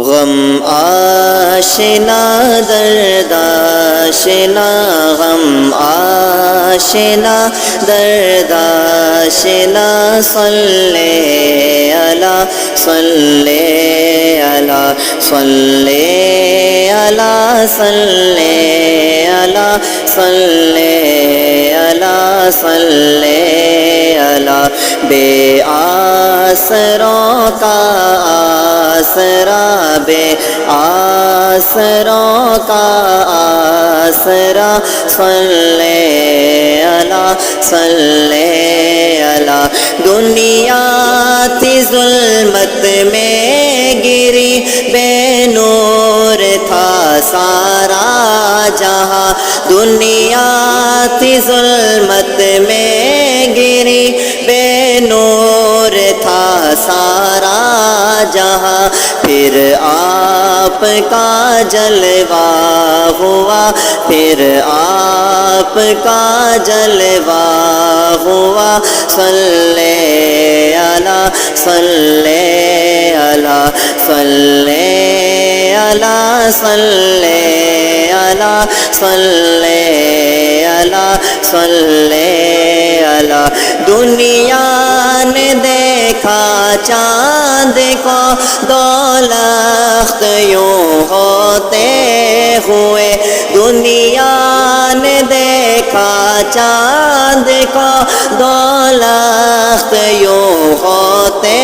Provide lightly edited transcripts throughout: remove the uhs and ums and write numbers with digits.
غم آشنا درد آشنا غم آشنا درد آشنا صلی علی صلی علی صلی علی صلی علی صلی علی صلی علی بے آسروں کا آسرا بے آسروں کا آسرا صلی علی صلی علی دنیا تھی ظلمت میں گری بے نور تھا سارا جہاں دنیا تھی ظلمت میں گری بے نور تھا سارا جہاں پھر آپ کا جلوہ ہوا پھر آپ کا جلوہ ہوا صلی علی صلی علی صلی علی صلی علی صلی علی صلی علی دنیا نے دیکھا چاند کو دو لخت یوں ہوتے ہوئے دنیا نے دیکھا چاند کو دو لخت یوں ہوتے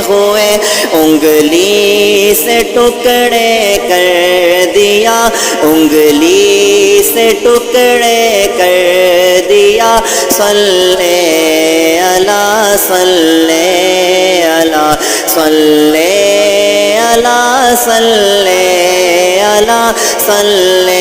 ہوئے انگلی سے ٹکڑے کر دیا انگلی سے ٹکڑے کر دیا صلی علی صلی علی صلی علی صلی علی صلی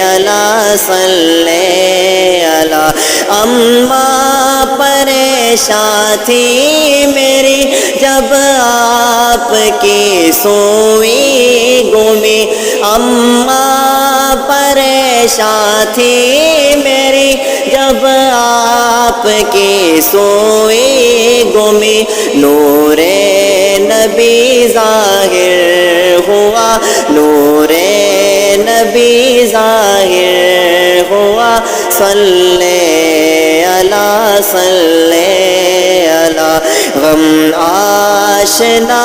علی صلی علی اماں پریشان تھی میری جب آپ کی سوئی گمی اماں پریشان تھی میری جب آپ کی سوئی گمی نور نبی ظاہر ہوا نور نبی ظاہر ہوا صلی علی صلی علی غم آشنا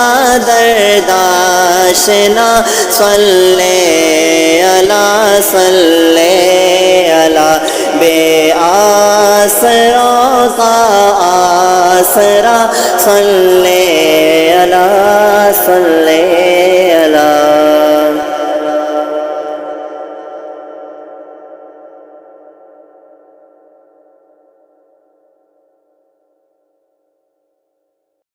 درد آشنا صلی علی صلی علی بے آسروں کا آسرا صلی علی صلی